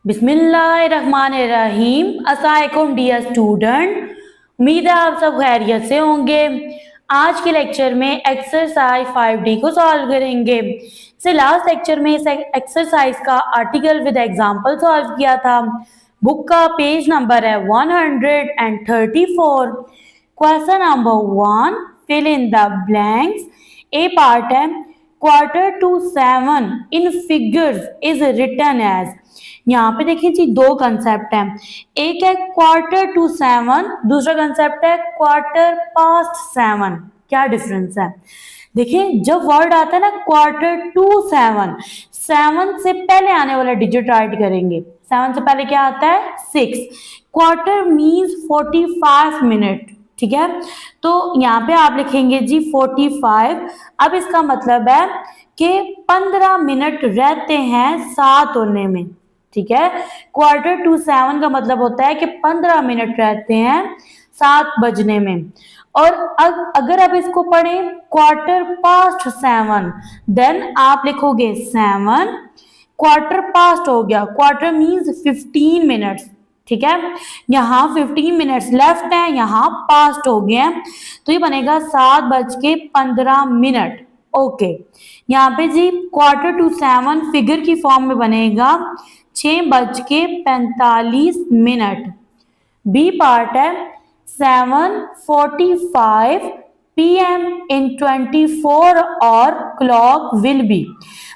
बिस्मिल्लाहिर्रहमानिर्रहीम। अस्सलामुअलैकुम dear student, उम्मीद है आप सब खैरियत से होंगे। आज के लेक्चर में एक्सरसाइज 5D को सॉल्व करेंगे। से लास्ट लेक्चर में इस एक्सरसाइज का आर्टिकल विद एग्जांपल सॉल्व किया था। बुक का पेज नंबर है 134। Question number 1, fill in the blanks. A part है Quarter to 7 in figures is written as. यहाँ पे देखिए जी दो कंसेप्ट हैं, एक है Quarter to 7, दूसरा कंसेप्ट है Quarter past 7। क्या डिफरेंस है? देखिए जब वर्ड आता है ना Quarter to 7, 7 से पहले आने वाला डिजिट राइट करेंगे। 7 से पहले क्या आता है? 6। क्वार्टर मीन्स 45 मिनट, ठीक है। तो यहाँ पे आप लिखेंगे जी 45। अब इसका मतलब है कि 15 मिनट रहते हैं 7 होने में, ठीक है। Quarter to 7 का मतलब होता है कि 15 मिनट रहते हैं 7 बजने में। और अगर आप इसको पढ़ें Quarter past 7, देन आप लिखोगे 7, क्वार्टर पास्ट हो गया, क्वार्टर मीन्स 15 मिनट्स, ठीक है। यहाँ 15 मिनट्स लेफ्ट है, यहाँ पास्ट हो गए हैं, तो ये बनेगा 7:15। ओके, यहाँ पे जी Quarter to 7 फिगर की फॉर्म में बनेगा 6:45। बी पार्ट है 7:45 PM in 24 और क्लॉक विल बी।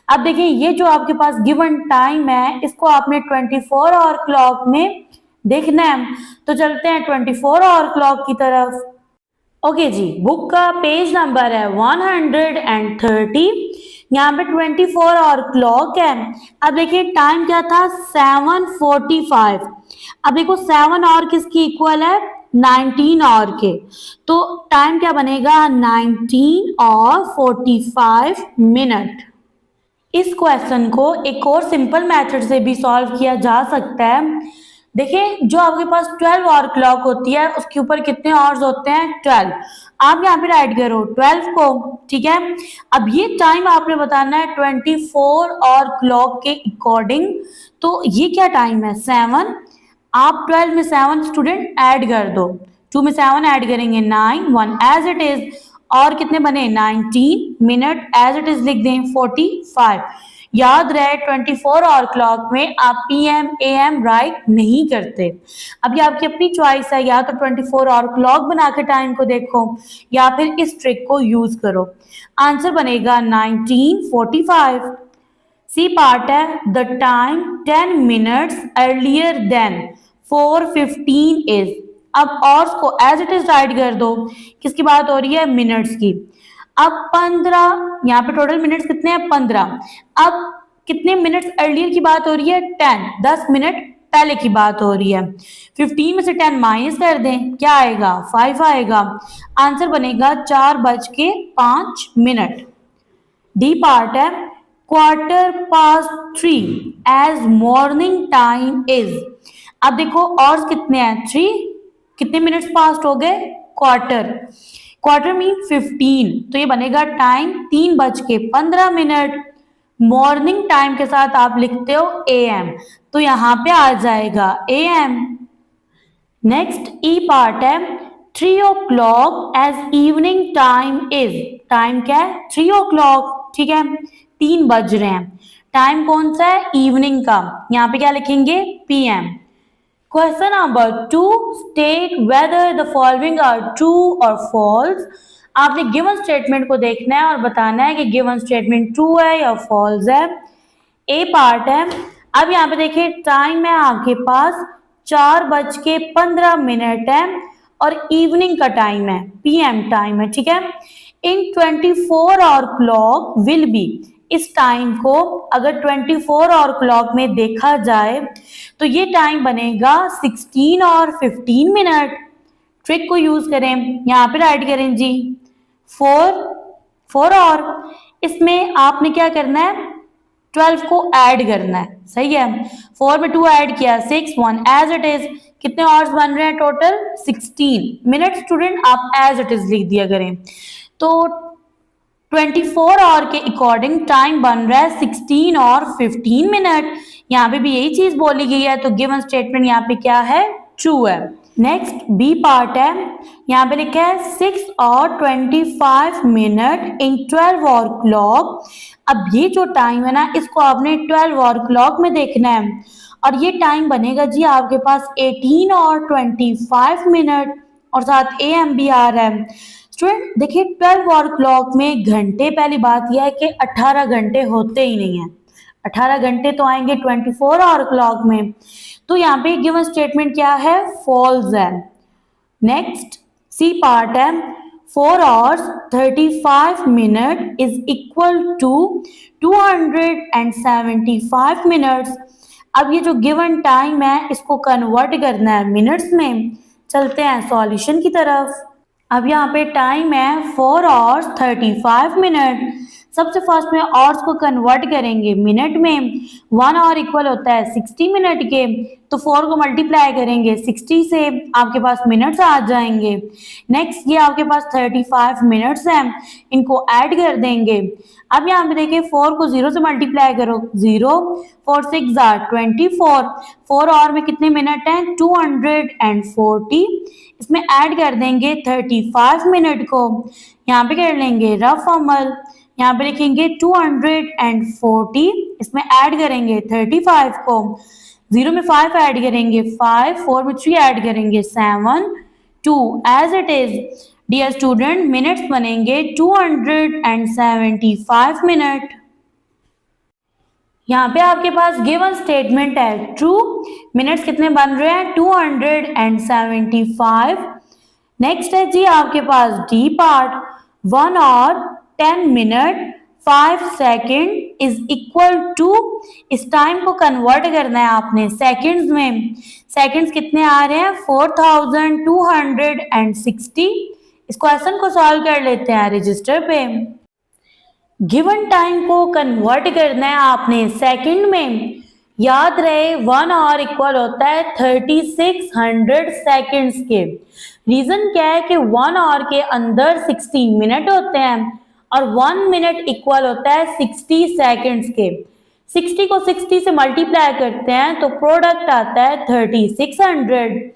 अब देखिए ये जो आपके पास गिवन टाइम है, इसको आपने 24 और क्लॉक में देखना है, तो चलते हैं 24 और क्लॉक की तरफ। ओके जी, बुक का पेज नंबर है 130। यहाँ पे 24 और क्लॉक है। अब देखिए टाइम क्या था? 7:45। अब देखो 7 और किसकी इक्वल है? 19 और के। तो टाइम क्या बनेगा? 19 और 45 मिनट। इस क्वेश्चन को एक और सिंपल मेथड से भी सॉल्व किया जा सकता है। देखिए जो आपके पास 12 और क्लॉक होती है, उसके ऊपर कितने आवर्स होते हैं? 12। आप यहाँ पे राइट करो 12 को, ठीक है। अब ये टाइम आपने बताना है 24 और क्लॉक के अकॉर्डिंग। तो ये क्या टाइम है? 7। आप 12 में 7 स्टूडेंट ऐड कर दो, 2 में 7 ऐड करेंगे 9, 1 एज इट इज, और कितने बने? 19 मिनट एज इट इज लिख दें 45। याद रहे 24 और क्लॉक में आप PM AM राइट नहीं करते। अब ये आपकी अपनी चॉइस है, या तो 24 और क्लॉक बना के टाइम को देखो या फिर इस ट्रिक को यूज करो। आंसर बनेगा 19:45। सी पार्ट है the time 10 minutes earlier than 4:15 is. अब और को एज इट इज राइट कर दो। किसकी बात हो रही है? मिनट्स की। अब 15, यहाँ पे टोटल मिनट्स कितने हैं? 15। अब कितने मिनट्स अर्लियर की बात हो रही है? 10, 10 मिनट पहले की बात हो रही है। 15 में से 10 माइनस कर दें, क्या आएगा? 5 आएगा। आंसर बनेगा 4:05। डी पार्ट है Quarter past 3 as morning time is. अब देखो और कितने हैं? 3। कितने मिनट्स पास्ट हो गए? क्वार्टर मीन 15, तो ये बनेगा टाइम 3:15। मॉर्निंग टाइम के साथ आप लिखते हो AM, तो यहाँ पे आ जाएगा AM। नेक्स्ट ई पार्ट है 3 o'clock as evening time is. Time क्या है? 3 o'clock, ठीक है, 3 बज रहे हैं। टाइम कौन सा है? इवनिंग का। यहाँ पे क्या लिखेंगे? PM। Question number 2, state whether the following are true और फॉल्स। आपने गिवन स्टेटमेंट को देखना है और बताना है कि गिवन स्टेटमेंट ट्रू है या फॉल्स है। ए पार्ट है, अब यहाँ पे देखिए टाइम है आपके पास 4:15 है और इवनिंग का टाइम है, PM टाइम है, ठीक है। इन 24 और क्लॉक विल बी। इस टाइम को अगर 24 और क्लॉक में देखा जाए तो ये टाइम बनेगा 16 और 15 मिनट। ट्रिक को यूज करें, यहाँ पे राइट करें जी 4 और इसमें आपने क्या करना है? 12 को ऐड करना है, सही है। 4 में 2 ऐड किया 6, 1 एज इट इज। कितने आवर्स बन रहे हैं टोटल? 16 मिनट। स्टूडेंट आप एज इट इज लिख दिया करें। तो 24 आवर के अकॉर्डिंग टाइम बन रहा है 16 और 15 मिनट। यहाँ पे भी यही चीज बोली गई है, तो गिवन स्टेटमेंट यहाँ पे क्या है, ट्रू है। नेक्स्ट बी पार्ट है, यहाँ पे लिखा है 6:25 इन 12 आवर क्लॉक। अब ये जो टाइम है ना, इसको आपने 12 आवर क्लॉक में देखना है, और ये टाइम बनेगा जी आपके पास 18:25 और साथ AM भी आ रहा है। स्टूडेंट देखिए 12 आवर क्लॉक में घंटे, पहली बात यह है कि 18 घंटे होते ही नहीं है, 18 घंटे तो आएंगे 24 आवर क्लॉक में, तो यहाँ पे गिवन स्टेटमेंट क्या है, फॉल्स है। नेक्स्ट सी पार्ट है, 4 hours 35 minutes is equal to 275 minutes। अब ये जो गिवन टाइम है इसको कन्वर्ट करना है मिनट्स में। चलते हैं सॉल्यूशन की तरफ। अब यहाँ पे टाइम है 4 hours 35 minutes। सबसे फर्स्ट में आवर्स को कन्वर्ट करेंगे मिनट में। 1 आवर इक्वल होता है 60 मिनट के, तो 4 को मल्टीप्लाई करेंगे 60 से, आपके पास मिनट्स आ जाएंगे। नेक्स्ट ये आपके पास 35 मिनट्स हैं, इनको ऐड कर देंगे। अब यहाँ पे देखिए 4 को 0 से मल्टीप्लाई करो, 0 4 6 24। 4 आवर में कितने मिनट हैं, 240। इसमें ऐड कर देंगे 35 मिनट को, यहाँ पे कर लेंगे रफ अमल, यहाँ पे लिखेंगे 240, इसमें ऐड करेंगे 35 को, 0 में 5 ऐड करेंगे 5, 4 में 3 ऐड करेंगे 7, 2 as it is. Dear student minutes बनेंगे 275 मिनट। यहाँ पे आपके पास गिवन स्टेटमेंट है ट्रू, मिनट्स कितने बन रहे हैं 275। नेक्स्ट है जी आपके पास D part, 1 hour 10 minutes 5 seconds is equal to, इस टाइम को कन्वर्ट करना है आपने सेकंड्स में। सेकंड्स कितने आ रहे हैं 4260। इस क्वेश्चन को सॉल्व कर लेते हैं रजिस्टर पे। गिवन टाइम को कन्वर्ट करना है आपने सेकंड में। याद रहे 1 आवर इक्वल होता है 3600 सेकंड्स के। रीजन क्या है कि 1 आवर के अंदर 60 मिनट होते हैं और 1 मिनट इक्वल होता है 60 सेकंड्स के। 60 को 60 से मल्टीप्लाई करते हैं तो प्रोडक्ट आता है 3600।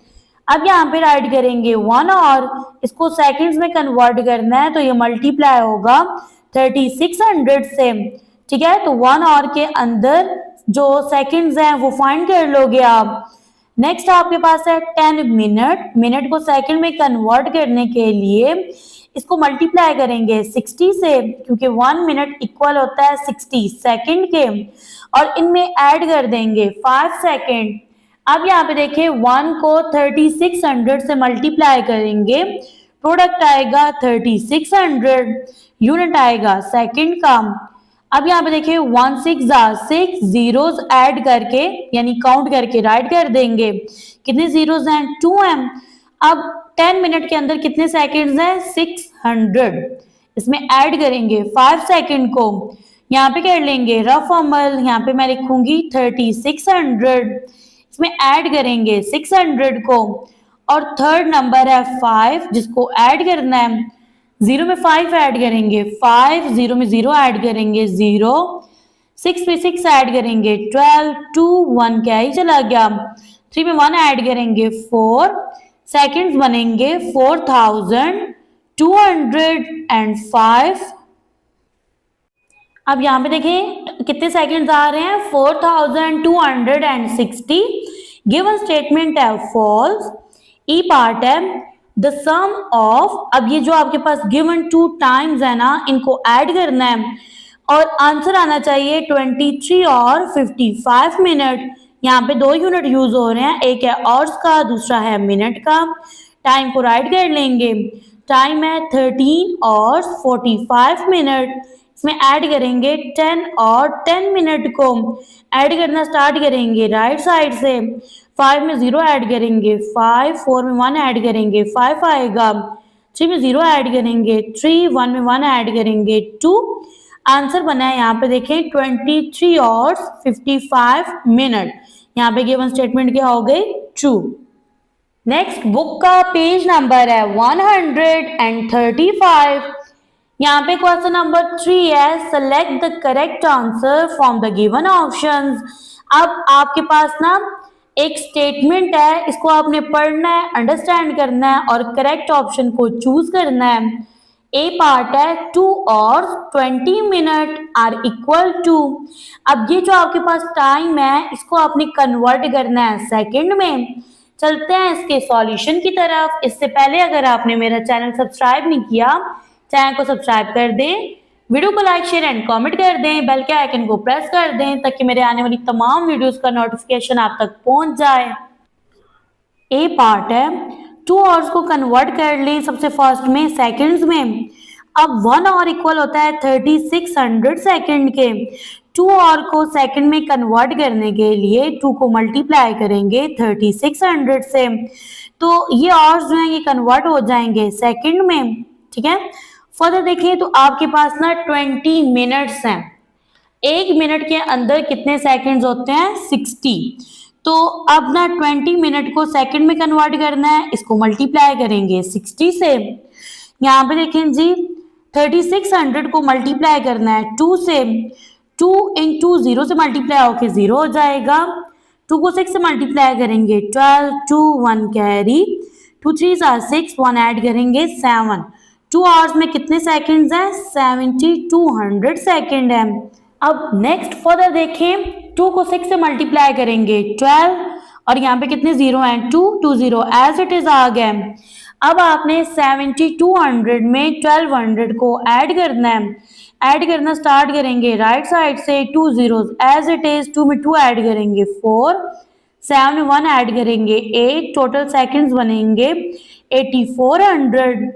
अब यहाँ पे राइट करेंगे 1 आवर, इसको सेकंड्स में कन्वर्ट करना है तो ये मल्टीप्लाई होगा 3600 से, ठीक है। तो 1 आवर के अंदर जो सेकंड्स हैं वो फाइंड कर लोगे आप। नेक्स्ट आपके पास है 10 मिनट, मिनट को सेकंड में कन्वर्ट करने के लिए इसको मल्टीप्लाई करेंगे 60 से, क्योंकि 1 मिनट इक्वल होता है 60 सेकंड के, और इनमें ऐड कर देंगे 5 सेकंड। अब यहाँ पे देखिए 1 को 3600 से मल्टीप्लाई करेंगे, प्रोडक्ट आएगा 3600, यूनिट आएगा सेकंड का। अब यहाँ पे देखिए 1 6 6 जीरोस ऐड करके यानी काउंट करके राइट कर देंगे। कितने जीरोस हैं 2 हैं। अब 10 मिनट के अंदर कितने सेकंड्स हैं 600, इसमें ऐड करेंगे 5 सेकंड को, यहाँ पे कर लेंगे रफ अमल, यहाँ पे मैं लिखूंगी 3600, इसमें ऐड करेंगे 600 को, और थर्ड नंबर है 5 जिसको ऐड करना है। 0 में 5 ऐड करेंगे 5, 0 में 0 ऐड करेंगे 0, 6 में 6 ऐड करेंगे 12, 2 1 क्या ही चला गया, 3 में 1 ऐड करेंगे 4, सेकंड्स बनेंगे 4205। अब यहाँ पे देखें कितने सेकंड्स आ रहे हैं 4260। गिवन स्टेटमेंट है फॉल्स। ई पार्ट है द सम ऑफ, अब ये जो आपके पास गिवन 2 टाइम्स है ना, इनको ऐड करना है और आंसर आना चाहिए 23 और 55 मिनट। यहाँ पे 2 यूनिट यूज हो रहे हैं, एक है आवर्स का, दूसरा है मिनट का। टाइम को राइट कर लेंगे, टाइम है 13 और 45 मिनट, इसमें ऐड करेंगे 10 और 10 मिनट को। ऐड करना स्टार्ट करेंगे राइट साइड से, 5 में 0 ऐड करेंगे 5, 4 में 1 ऐड करेंगे 5 आएगा, 3 में 0 ऐड करेंगे 3, 1 में 1 ऐड करेंगे 2। आंसर बना है यहाँ पे देखें 23 और 55 मिनट। यहाँ पे गिवन स्टेटमेंट क्या हो गई ट्रू। नेक्स्ट बुक का पेज नंबर है 135। यहाँ पे क्वेश्चन नंबर 3 है, select the correct answer from the given options. अब आपके पास ना एक स्टेटमेंट है, इसको आपने पढ़ना है, अंडरस्टैंड करना है और करेक्ट ऑप्शन को चूज करना है। ए पार्ट है 2 और 20 मिनट आर इक्वल टू। अब ये जो आपके पास टाइम है इसको आपने कन्वर्ट करना है सेकंड में। चलते हैं इसके सॉल्यूशन की तरफ। इससे पहले अगर आपने मेरा चैनल सब्सक्राइब नहीं किया, चैनल को सब्सक्राइब कर दें, वीडियो को लाइक शेयर एंड कमेंट कर दें, बेल के आइकन को प्रेस कर दें ताकि मेरे आने वाली तमाम वीडियोस का नोटिफिकेशन आप तक पहुंच जाए। ए पार्ट है 2 आवर्स को कन्वर्ट कर लें सबसे फर्स्ट में सेकंड्स में। अब 1 आवर इक्वल होता है 3600 सेकंड के। 2 आवर को सेकंड में कन्वर्ट करने के लिए 2 को मल्टीप्लाई करेंगे 3600 से, तो ये आवर्स जो हैं ये कन्वर्ट हो जाएंगे सेकंड में। ठीक है, फर्दर देखिए तो आपके पास ना 20 मिनट्स हैं। 1 मिनट के अंदर कितने सेकंड्स होते हैं? 60। तो अब ना 20 मिनट को सेकंड में कन्वर्ट करना है, इसको मल्टीप्लाई करेंगे 60 से। यहाँ पे देखें जी 3600 को मल्टीप्लाई करना है 2 से। 2 इंटू 0 से मल्टीप्लाई होके 0 हो जाएगा। 2 को 6 से मल्टीप्लाई करेंगे 12, 2 1 कैरी, 2 3 6, 1 ऐड करेंगे 7। 2 आवर्स में कितने सेकंड्स हैं? 7200 सेकंड है। अब नेक्स्ट फर्दर देखें, 2 को 6 से मल्टीप्लाई करेंगे 12 और यहाँ पे कितने जीरो हैं? 2, 2 0 एज इट इज आ गए। अब आपने 7200 में 1200 को ऐड करना है। ऐड करना स्टार्ट करेंगे राइट साइड से, 2 zeros एज इट इज, 2 में 2 ऐड करेंगे 4, 7 में 1 ऐड करेंगे 8, टोटल सेकंड्स बनेंगे 8400।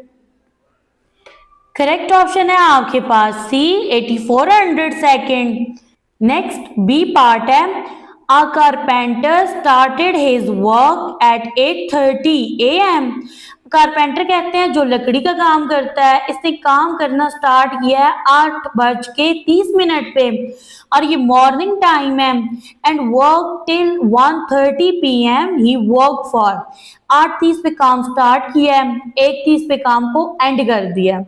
करेक्ट ऑप्शन है आपके पास सी 8400 सेकेंड। नेक्स्ट बी पार्ट है, अ carpenter started his work at 8:30 AM। Carpenter कहते हैं जो लकड़ी का काम करता है, इसने काम करना स्टार्ट किया है 8:30 पे और ये मॉर्निंग टाइम है। And work till 1:30 PM he work for. 8:30 पे काम स्टार्ट किया है, 1:30 पे काम को एंड कर दिया।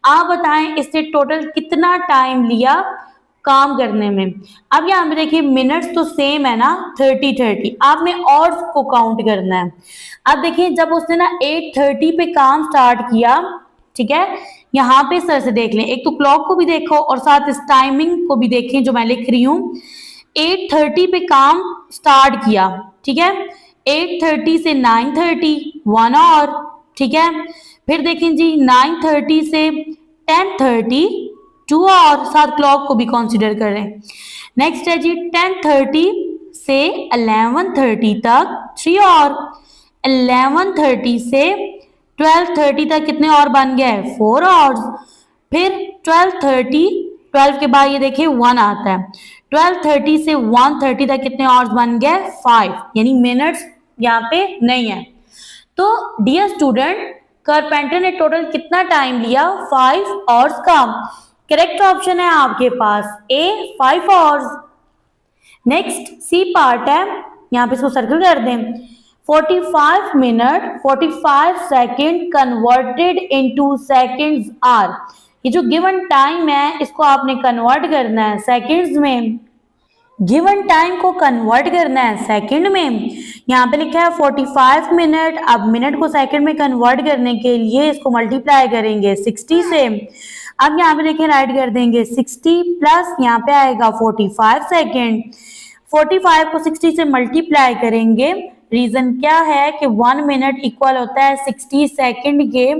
आप बताएं इसने टोटल कितना टाइम लिया काम करने में। अब यहाँ पे देखिए मिनट्स तो सेम है ना, 30 आपने और को काउंट करना है। अब देखिए जब उसने ना 8:30 पे काम स्टार्ट किया, ठीक है, यहाँ पे सर से देख लें, एक तो क्लॉक को भी देखो और साथ इस टाइमिंग को भी देखें जो मैं लिख रही हूँ। 8:30 पे काम स्टार्ट किया, ठीक है, 8:30 से 9:30 1 आवर, ठीक है। फिर देखें जी 9:30 से 10:30 2 आवर, साथ क्लॉक को भी कंसीडर करें। नेक्स्ट है जी 10:30 से 11:30 तक 3 आवर, 11:30 से 12:30 तक कितने और बन गए? 4 आवर्स। फिर 12 के बाद ये देखिए 1 आता है, 12:30 से 1:30 तक कितने आवर्स बन गए? 5, यानी मिनट्स यहाँ पे नहीं है। तो डियर स्टूडेंट, कारपेंटर ने टोटल कितना टाइम लिया? 5 आवर्स का। करेक्ट ऑप्शन है आपके पास A 5 hours. Next C part है, यहाँ पे इसको सर्कल कर दें। 45 minute 45 second converted into seconds are. ये जो गिवन टाइम है इसको आपने कन्वर्ट करना है सेकेंड्स में। गिवन टाइम को कन्वर्ट करना है सेकंड में। यहाँ पे लिखा है 45 मिनट। अब मिनट को सेकंड में कन्वर्ट करने के लिए इसको मल्टीप्लाई करेंगे 60 से। अब यहाँ पे देखिए राइट कर देंगे 60 प्लस यहाँ पे आएगा 45 सेकेंड। 45 को 60 से मल्टीप्लाई करेंगे। रीजन क्या है कि 1 मिनट इक्वल होता है 60 सेकेंड के।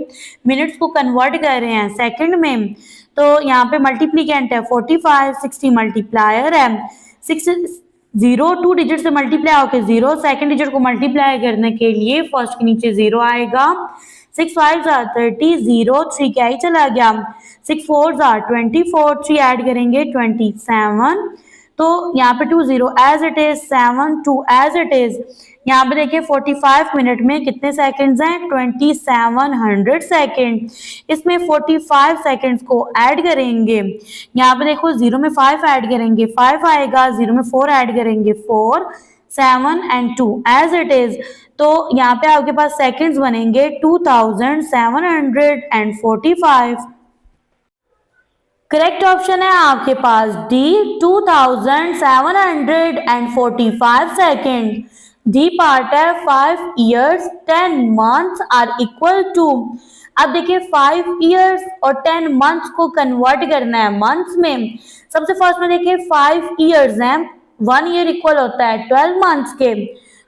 मिनट्स को कन्वर्ट कर रहे हैं सेकेंड में, तो यहाँ पे मल्टीप्लीकेंट है 45, 60 मल्टीप्लायर है। 0 2 डिजिट से मल्टीप्लाई होकर 0, सेकंड डिजिट को मल्टीप्लाई करने के लिए फर्स्ट के नीचे 0 आएगा। 6 5 30, 0 3 क्या ही चला गया। 6 4 24, 3 ऐड करेंगे 27। तो यहाँ पे 2 0 as it is, 7 2 as it is. यहाँ पे देखिए 45 मिनट में कितने सेकंड्स हैं? 2700 सेकंड। इसमें 45 सेकंड्स को ऐड करेंगे। यहाँ पे देखो 0 में 5 ऐड करेंगे 5 आएगा, 0 में 4 ऐड करेंगे 4, 7 एंड 2 एज इट इज। तो यहाँ पे आपके पास सेकंड्स बनेंगे 2745। करेक्ट ऑप्शन है आपके पास डी 2745 सेकेंड। डी पार्ट है 5 years 10 months are equal to. अब देखिए 5 years और 10 months को कन्वर्ट करना है मंथ्स में। सबसे फर्स्ट में देखिए 5 years हैं, 1 year इक्वल होता है 12 months के।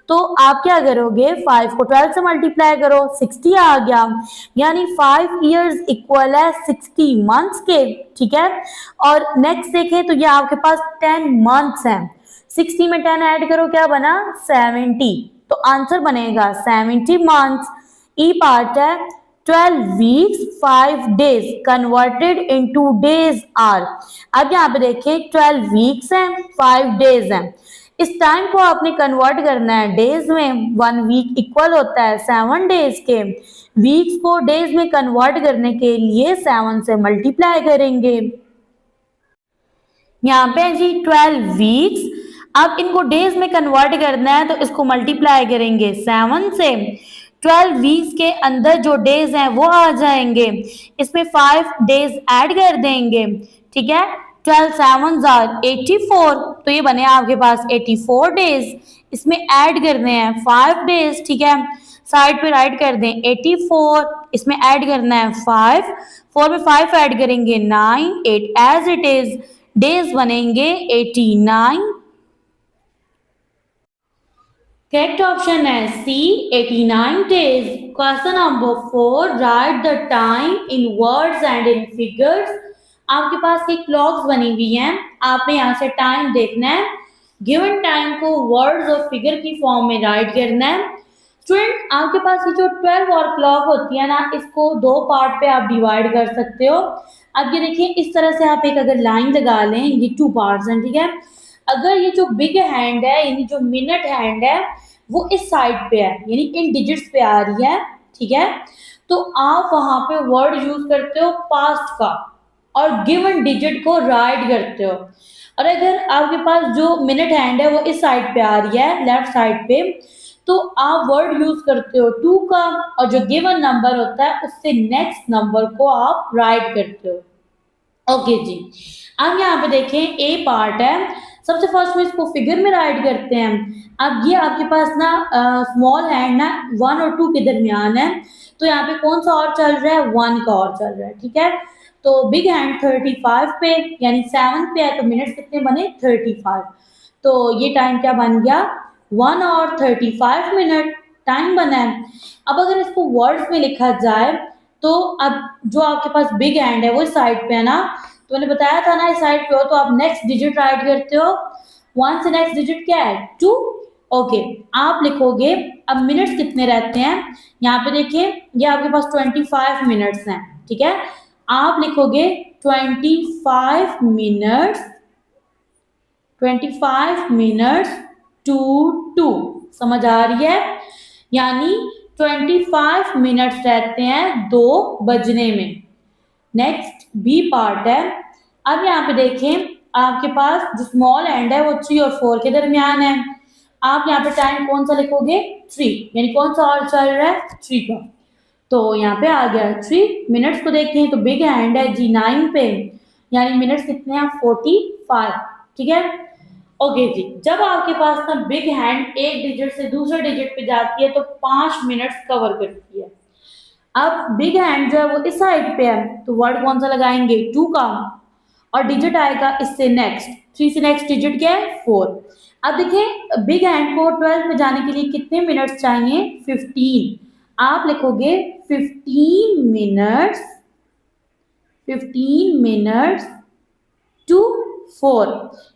तो आप क्या करोगे, 5 को 12 से मल्टीप्लाई करो, 60 आ गया, यानी 5 years इक्वल है 60 months के। ठीक है, और नेक्स्ट देखें तो ये आपके पास 10 months हैं, 60 में 10 ऐड करो, क्या बना 70, तो आंसर बनेगा 70 months। ई पार्ट है 12 weeks 5 days converted into days are. अब यहाँ पे देखिए 12 weeks हैं 5 days हैं, इस टाइम को आपने कन्वर्ट करना है डेज में। 1 week इक्वल होता है 7 days के। वीक्स को डेज में कन्वर्ट करने के लिए 7 से मल्टीप्लाई करेंगे। यहाँ पे जी 12 वीक्स, अब इनको डेज में कन्वर्ट करना है तो इसको मल्टीप्लाई करेंगे 7 से। 12 वीक्स के अंदर जो डेज हैं वो आ जाएंगे, इसमें 5 डेज ऐड कर देंगे। ठीक है, 12 7s आर 84, तो ये बने आपके पास 84 डेज। इसमें ऐड करने हैं 5 डेज। ठीक है, साइड पे राइट कर दें 84, इसमें ऐड करना है 5, 4 में 5 ऐड करेंगे 9, 8 एज इट इज, डेज बनेंगे 89। करेक्ट ऑप्शन है सी 89 days. Question number 4, right the time in words and in figures. आपके पास एक क्लॉक्स बनी हुई हैं, आपने यहाँ से टाइम देखना है, गिवन टाइम को वर्ड्स और फिगर की फॉर्म में राइट करना है। स्टूडेंट आपके पास ये जो 12 और क्लॉक होती है ना, इसको दो पार्ट पे आप डिवाइड कर सकते हो। अब ये देखिए इस तरह से आप एक अगर लाइन लगा लें, ये 2 पार्ट्स हैं। ठीक है, अगर ये जो बिग हैंड है यानी जो मिनट हैंड है वो इस साइड पे है, यानी इन डिजिट्स पे आ रही है। ठीक है, तो आप वहां पे वर्ड यूज करते हो पास्ट का और गिवन डिजिट को राइट करते हो। और अगर आपके पास जो मिनट हैंड है वो इस साइड पे आ रही है, लेफ्ट साइड पे, तो आप वर्ड यूज करते हो 2 का, और जो गिवन नंबर होता है उससे नेक्स्ट नंबर को आप राइट करते हो। ओके जी, अब यहाँ पे देखें ए पार्ट है, सबसे फर्स्ट में इसको फिगर में राइट करते हैं। अब ये आपके पास ना स्मॉल हैंड ना 1 और 2 के दरमियान है, तो यहाँ पे कौन सा और चल रहा है, 1 का और चल रहा है। ठीक है, तो बिग हैंड 35 पे यानी 7 पे है, तो मिनट्स कितने बने 35, तो ये टाइम क्या बन गया 1 और 35 मिनट टाइम बना है। अब अगर इसको वर्ड्स में लिखा जाए तो अब जो आपके पास बिग हैंड है वो इस साइड पे है ना, तो मैंने बताया था ना इस साइड पे हो तो आप नेक्स्ट डिजिट राइट करते हो, 1 से नेक्स्ट डिजिट क्या है 2। ओके, आप लिखोगे, अब मिनट्स कितने रहते हैं, यहाँ पे देखिए ये आपके पास 25 मिनट्स हैं। ठीक है, आप लिखोगे 25 मिनट्स, 25 मिनट्स टू 2, समझ आ रही है, यानी 25 मिनट्स रहते हैं 2 बजने में। नेक्स्ट बी पार्ट है, अब यहाँ पे देखें आपके पास जो स्मॉल एंड है वो 3 और 4 के दरमियान है। आप यहाँ पे टाइम कौन सा लिखोगे 3, यानी कौन सा और चल रहा है 3 का, तो यहाँ पे आ गया 3। मिनट्स को देखें तो बिग हैंड है जी 9 पे, यानी मिनट्स कितने हैं 45। ठीक है, ओके जी, जब आपके पास ना बिग हैंड एक डिजिट से दूसरे डिजिट पे जाती है तो 5 मिनट्स कवर करती है। अब बिग हैंड जो है वो इस साइड पे है, तो वर्ड कौन सा लगाएंगे 2 का, और डिजिट आएगा इससे नेक्स्ट, 3 से नेक्स्ट डिजिट क्या है 4। अब देखिए बिग हैंड को 12 में जाने के लिए कितने मिनट्स चाहिए 15, आप लिखोगे 15 मिनट्स, 15 मिनट्स टू 4,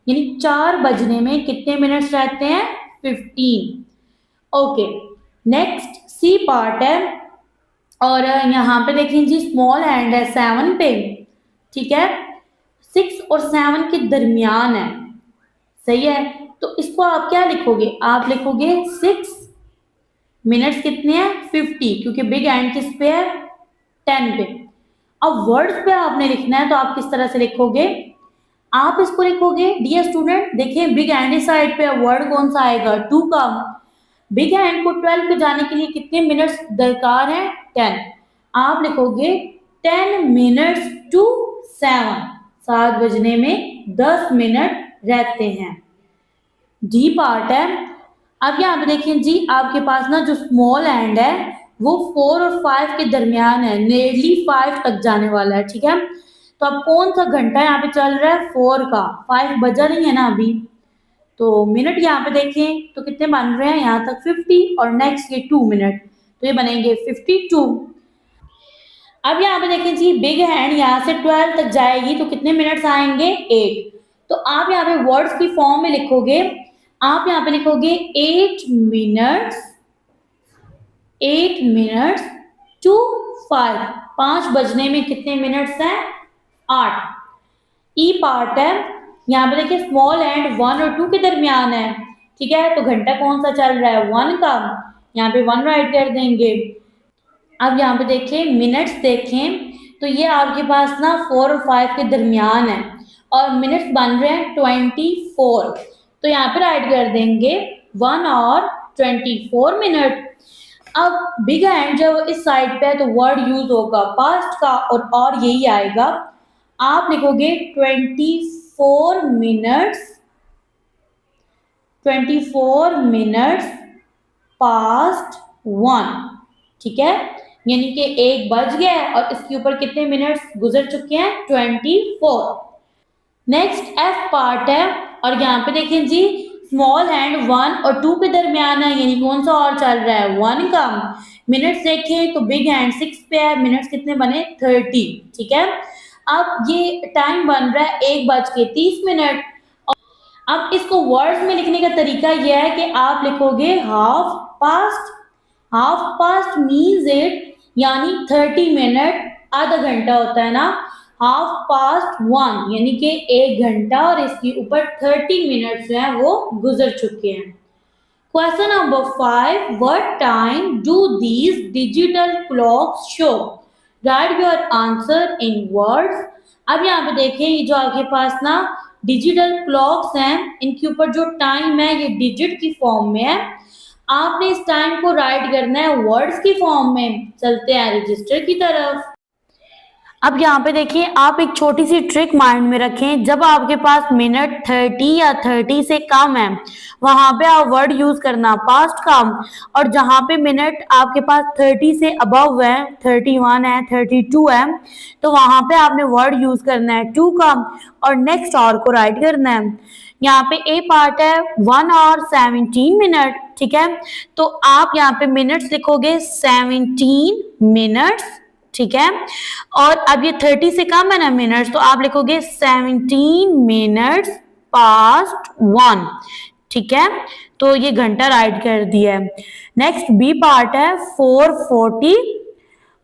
यानी 4 बजने में कितने मिनट्स रहते हैं 15। ओके, नेक्स्ट सी पार्ट है, और यहाँ पे देखें जी स्मॉल हैंड है 7 पे। ठीक है, 6 और 7 के दरमियान है, सही है, तो इसको आप क्या लिखोगे, आप लिखोगे 6 मिनट्स कितने हैं 50, क्योंकि बिग हैंड किस पे है 10 पे। अब वर्ड्स पे आपने लिखना है तो आप किस तरह से लिखोगे, आप इसको लिखोगे डियर स्टूडेंट, देखिए बिग हैंड इस साइड पे, वर्ड कौन सा आएगा 2 का। बिग हैंड को 12 पे जाने के लिए कितने मिनट्स दरकार है 10, आप लिखोगे 10 मिनट्स टू 7। 7 बजने में 10 मिनट रहते हैं। डी पार्ट है। अब यहाँ पे देखिए जी, आपके पास ना जो स्मॉल एंड है वो 4 और 5 के दरमियान है, नियरली 5 तक जाने वाला है, ठीक है। तो अब कौन सा घंटा यहाँ पे चल रहा है? 4 का। 5 बजा नहीं है ना अभी, तो मिनट यहाँ पे देखें तो कितने बन रहे हैं? यहाँ तक 50 और नेक्स्ट ये 2 मिनट, तो ये बनेंगे 52। अब यहाँ पे देखें जी, बिग हैंड यहाँ से 12 तक जाएगी तो कितने मिनट्स आएंगे? 8। तो आप यहाँ पे वर्ड्स की फॉर्म में लिखोगे, आप यहाँ पे लिखोगे 8 मिनट्स, 8 मिनट्स टू 5। 5 बजने में कितने मिनट्स हैं? 8। ई पार्ट है। यहाँ पे देखिए स्मॉल एंड 1 और 2 के दरमियान है, ठीक है। तो घंटा कौन सा चल रहा है? 1 का। यहाँ पे 1 राइट कर देंगे। अब यहाँ पे देखें मिनट्स, देखें तो ये आपके पास ना 4 और 5 के दरमियान है और मिनट्स बन रहे हैं 24। तो यहाँ पे राइट कर देंगे 1 और 24 मिनट। अब बिग हैंड जब इस साइड पे है तो वर्ड यूज होगा पास्ट का और यही आएगा। आप लिखोगे 24 मिनट्स, 24 मिनट्स पास्ट 1, ठीक है। यानी कि 1 बज गया है और इसके ऊपर कितने मिनट्स गुजर चुके हैं? 24। नेक्स्ट एफ पार्ट है और यहाँ पे देखें जी, स्मॉल हैंड 1 और 2 के दरमियान है, यानी कौन सा और चल रहा है? 1 का। मिनट्स देखें तो बिग हैंड 6 पे है, मिनट्स कितने बने? 30, ठीक है। अब ये टाइम बन रहा है 1:30। अब इसको वर्ड्स में लिखने का तरीका यह है कि आप लिखोगे half past. Half past means it, यानी 30 मिनट, आधा घंटा होता है ना। हाफ पास्ट 1 यानी कि 1 घंटा और इसके ऊपर 30 मिनट जो है वो गुजर चुके हैं। Question number 5, what time do these digital clocks show? Right your answer in words. अब यहाँ पे देखें, ये जो आपके पास ना डिजिटल क्लॉक्स हैं, इनके ऊपर जो टाइम है ये डिजिट की फॉर्म में है। आपने इस टाइम को राइट करना है वर्ड्स की फॉर्म में। चलते हैं रजिस्टर की तरफ। अब यहाँ पे देखिए, आप एक छोटी सी ट्रिक माइंड में रखें, जब आपके पास मिनट 30 या 30 से कम है वहां पे आप वर्ड यूज करना पास्ट का, और जहां पे मिनट आपके पास 30 से अबव है, 31 है, 32 है, तो वहां पे आपने वर्ड यूज करना है टू का और नेक्स्ट और को राइट करना है। यहाँ पे ए पार्ट है 1 और 17 मिनट, ठीक है। तो आप यहाँ पे मिनट्स लिखोगे 17 मिनट्स, ठीक है। और अब ये 30 से कम है ना मिनट्स, तो आप लिखोगे 17 मिनट्स पास्ट 1, ठीक है। तो ये घंटा राइट कर दिया है। नेक्स्ट बी पार्ट है 4:40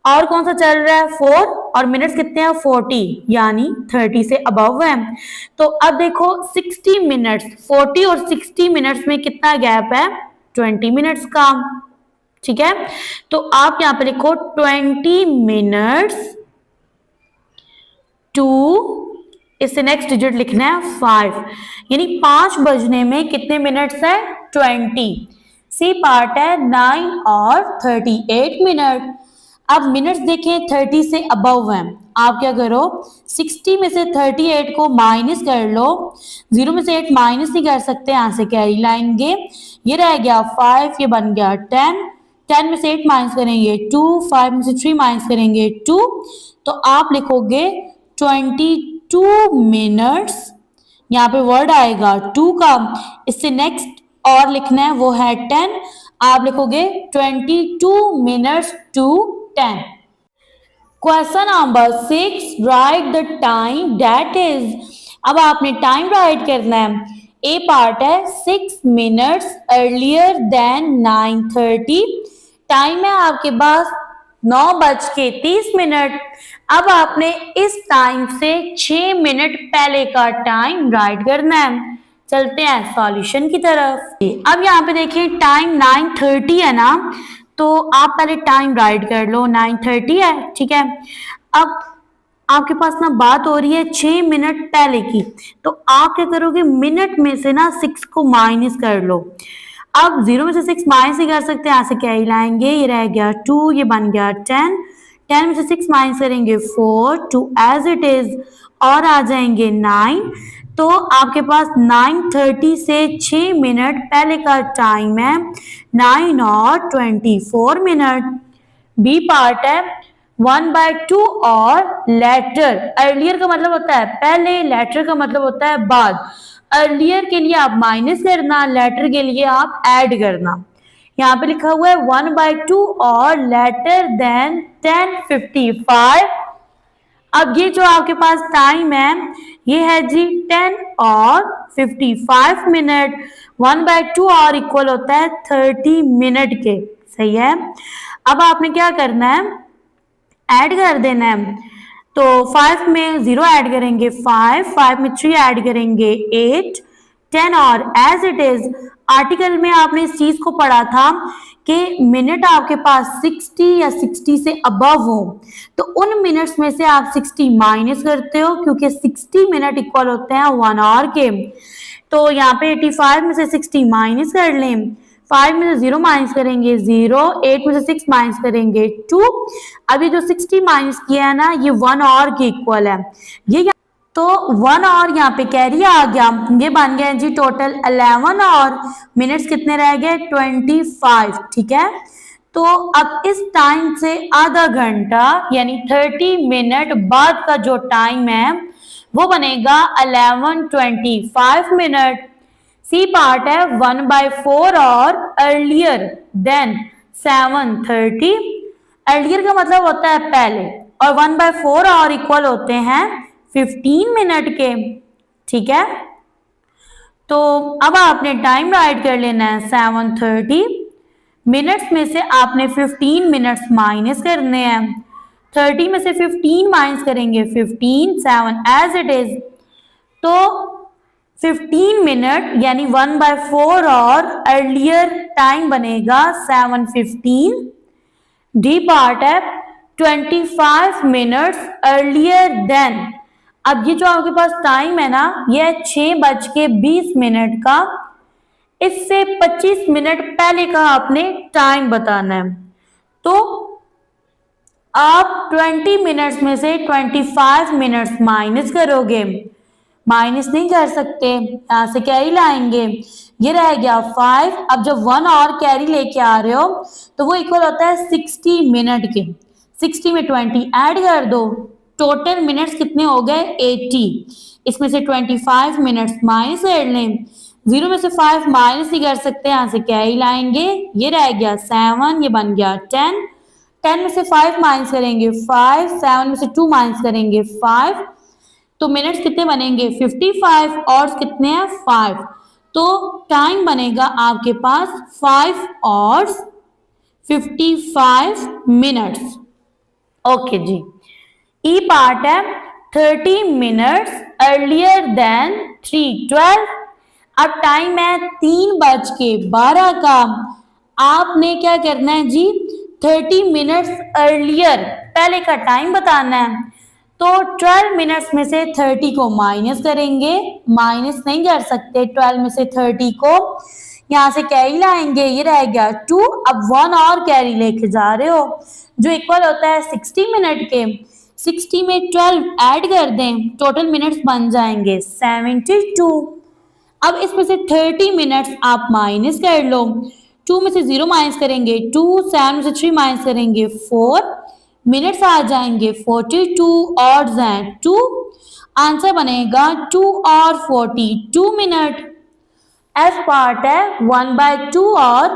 और कौन सा चल रहा है? 4 और मिनट्स कितने हैं? 40, यानी 30 से अबव है। तो अब देखो 60 मिनट्स, 40 और 60 मिनट्स में कितना गैप है? 20 मिनट्स का, ठीक है। तो आप यहां पे लिखो 20 मिनट्स टू, इससे नेक्स्ट डिजिट लिखना है 5, यानी 5 बजने में कितने मिनट्स है? 20। सी पार्ट है 9 और 38 मिनट। अब मिनट्स देखें 30 से अबव हैं, आप क्या करो 60 में से 38 को माइनस कर लो। 0 में से 8 माइनस नहीं कर सकते, यहाँ से कैरी लाएंगे, ये रह गया 5, ये बन गया 10। 10 में से 8 माइनस करेंगे 2, 5 में से 3 माइनस करेंगे 2, तो आप लिखोगे 22 मिनट्स, यहाँ पे वर्ड आएगा 2 का, इससे नेक्स्ट और लिखना है वो है 10, आप लिखोगे 22 minutes to 10। Question number 6, write the time that is. अब आपने टाइम राइट करना है। ए पार्ट है 6 मिनट्स अर्लियर देन 9:30। टाइम है आपके पास 9:30। अब आपने इस टाइम से 6 मिनट पहले का टाइम राइट करना है। चलते हैं सॉल्यूशन की तरफ। अब यहाँ पे देखिए टाइम 9:30 है ना, तो आप पहले टाइम राइट कर लो, 9:30 है, ठीक है। अब आपके पास ना बात हो रही है 6 मिनट पहले की, तो आप क्या करोगे मिनट में से ना 6 को माइनस कर लो। अब 0 में से 6 माइनस ही कर सकते हैं, यहाँ से क्या ही लाएंगे, ये रह गया 2, ये बन गया 10। 10 में से 6 माइनस करेंगे 4, 2 एज इट इज और आ जाएंगे 9। तो आपके पास 9:30 से 6 मिनट पहले का टाइम है 9 और 24 मिनट। बी पार्ट है 1/2 और लेटर। अर्लियर का मतलब होता है पहले, लेटर का मतलब होता है बाद। अर्लियर के लिए आप माइनस करना, लेटर के लिए आप ऐड करना। यहाँ पे लिखा हुआ है 1/2 और लेटर देन 10:55। अब ये जो आपके पास टाइम है ये है जी 10 और 55 मिनट। 1/2 और इक्वल होता है 30 मिनट के, सही है। अब आपने क्या करना है, ऐड कर देना है। तो 5 में 0 ऐड करेंगे 5 में 3 ऐड करेंगे 8, 10 और एज इट इज। आर्टिकल में आपने इस चीज को पढ़ा था कि मिनट आपके पास 60 या 60 से अबव हो तो उन मिनट्स में से आप 60 माइनस करते हो, क्योंकि 60 मिनट इक्वल होते हैं 1 आवर के। तो यहाँ पे 85 में से 60 माइनस कर लें, 5 में से 0 माइनस करेंगे 0, 8 में से 6 माइनस करेंगे 2। अभी जो 60 माइनस किया है ना ये 1 आवर के इक्वल है। ये तो 1 आवर यहाँ पे कैरी आ गया, ये बन गया जी टोटल 11 और मिनट्स कितने रह गए 25, ठीक है। तो अब इस टाइम से आधा घंटा यानी 30 मिनट बाद का जो टाइम है वो बनेगा 11:25 मिनट। सी पार्ट है 1/4 और अर्लियर देन 7:30। अर्लियर का मतलब होता है पहले और 1/4 और इक्वल होते हैं 15 मिनट के, ठीक है। तो अब आपने टाइम राइट कर लेना है 7:30। मिनट्स में से आपने 15 मिनट्स माइनस करने हैं। 30 में से 15 माइनस करेंगे 15, 7 एज इट इज। तो 15 मिनट यानी 1/4 और अर्लियर टाइम बनेगा 7:15। डी पार्ट है 25 मिनट्स अर्लियर देन। अब ये जो आपके पास टाइम है ना ये 6:20 का, इससे 25 मिनट पहले का आपने टाइम बताना है। तो आप 20 मिनट्स में से 25 मिनट्स माइनस करोगे, माइनस नहीं कर सकते, यहां से कैरी लाएंगे, ये रह गया 5। अब जब 1 और कैरी लेके आ रहे हो तो वो इक्वल होता है 60 मिनट के। 60 में 20 ऐड कर दो, टोटल मिनट्स कितने हो गए 80। इसमें से 25 मिनट्स माइनस कर लें, 0 में से 5 माइनस नहीं कर सकते, यहां से कैरी लाएंगे, ये रह गया 7, ये बन गया 10। 10 में से 5 माइनस करेंगे 5, 7 में से 2 माइनस करेंगे 5। तो मिनट्स कितने बनेंगे 55 और कितने हैं 5। तो टाइम बनेगा आपके पास 5 और 55 मिनट्स। ओके जी। ई पार्ट है 30 मिनट्स अर्लियर देन 3:12। अब टाइम है 3:12 का। आपने क्या करना है जी 30 मिनट्स अर्लियर पहले का टाइम बताना है। तो 12 मिनट्स में से 30 को माइनस करेंगे, माइनस नहीं कर सकते 12 में से 30 को, यहां से कैरी लाएंगे, ये रह गया 2। अब 1 और कैरी लेके जा रहे हो जो इक्वल होता है 60 मिनट के। 60 में 12 ऐड कर दें, टोटल मिनट्स बन जाएंगे 72। अब इसमें से 30 मिनट्स आप माइनस कर लो, 2 में से 0 माइनस करेंगे 2, 7 में से 3 माइनस करेंगे 4, मिनट्स आ जाएंगे 42 और 2। आंसर बनेगा 2 और 42 मिनट। एफ पार्ट है 1/2 और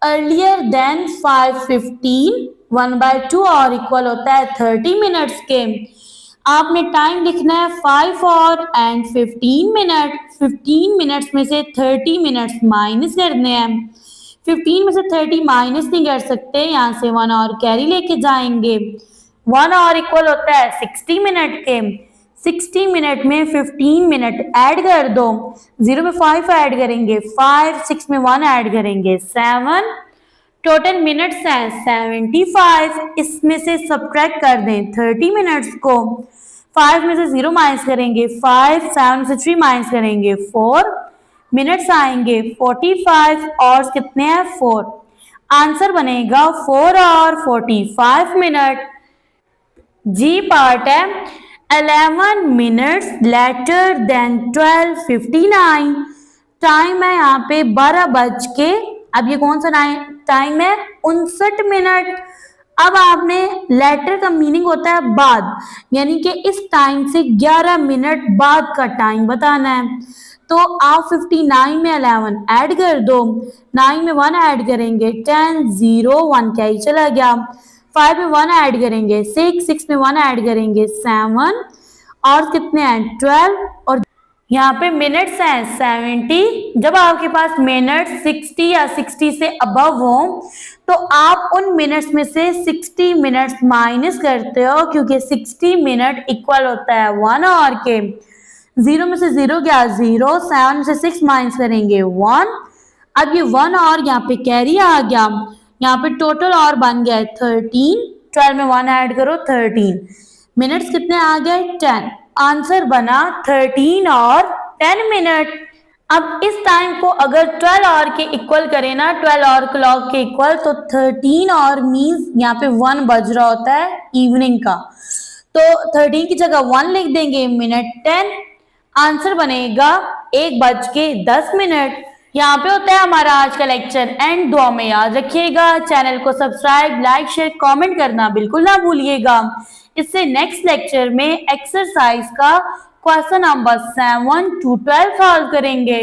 अर्लियर देन 5:15। 1/2 और इक्वल होता है 30 मिनट्स के। आपने टाइम लिखना है 5 और एंड 15 मिनट। 15 मिनट्स में से 30 मिनट्स माइनस करने हैं। 15 में से 30 माइनस नहीं कर सकते, यहाँ से 1 और कैरी लेके जाएंगे। 1 और इक्वल होता है 60 मिनट के। 60 मिनट में 15 मिनट ऐड कर दो, 0 में 5 ऐड करेंगे 5, 6 में 1 ऐड करेंगे 7, टोटल मिनट्स हैं 75। इसमें से सब्ट्रैक्ट कर दें 30 मिनट्स को। 5 में से 0 माइनस करेंगे 5, 7 में से 3 माइनस करेंगे 4, मिनट्स आएंगे 45 और कितने हैं 4। आंसर बनेगा 4 और 45 मिनट। जी पार्ट है 11 मिनट्स लेटर देन 12:59। टाइम है यहाँ पे 12 बज के, अब ये कौन सा टाइम है, 59 मिनट। अब आपने लेटर का मीनिंग होता है बाद, यानी कि इस टाइम से 11 मिनट बाद का टाइम बताना है। तो आप 59 में 11 ऐड कर दो, 9 में 1 ऐड करेंगे 10, 0 1 क्या ही चला गया, 5 में 1 ऐड करेंगे 6 में 1 ऐड करेंगे 7, और कितने हैं 12, और यहाँ पे मिनट्स हैं 70। जब आपके पास मिनट 60 या 60 से अबव हो तो आप उन मिनट्स में से 60 मिनट्स माइनस करते हो, क्योंकि 60 मिनट इक्वल होता है 1 आवर के। 0 में से 0 गया 0, 7 से 6 माइनस करेंगे 1। अब ये 1 और यहाँ पे कैरी आ गया, यहाँ पे टोटल और बन गया 13, 12 में 1 ऐड करो 13, मिनट्स कितने आ गए 10। आंसर बना 13 और 10 मिनट। अब इस टाइम को अगर 12 आवर के इक्वल करें ना, 12 आवर क्लॉक के इक्वल, तो 13 आवर मीन्स यहाँ पे 1 बज रहा होता है इवनिंग का, तो 13 की जगह 1 लिख देंगे, मिनट 10। आंसर बनेगा 1:10। यहाँ पे होता है हमारा आज का लेक्चर एंड। दुआ में याद रखिएगा, चैनल को सब्सक्राइब, लाइक, शेयर, कमेंट करना बिल्कुल ना भूलिएगा। इससे नेक्स्ट लेक्चर में एक्सरसाइज का क्वेश्चन नंबर 7 to 12 सॉल्व करेंगे।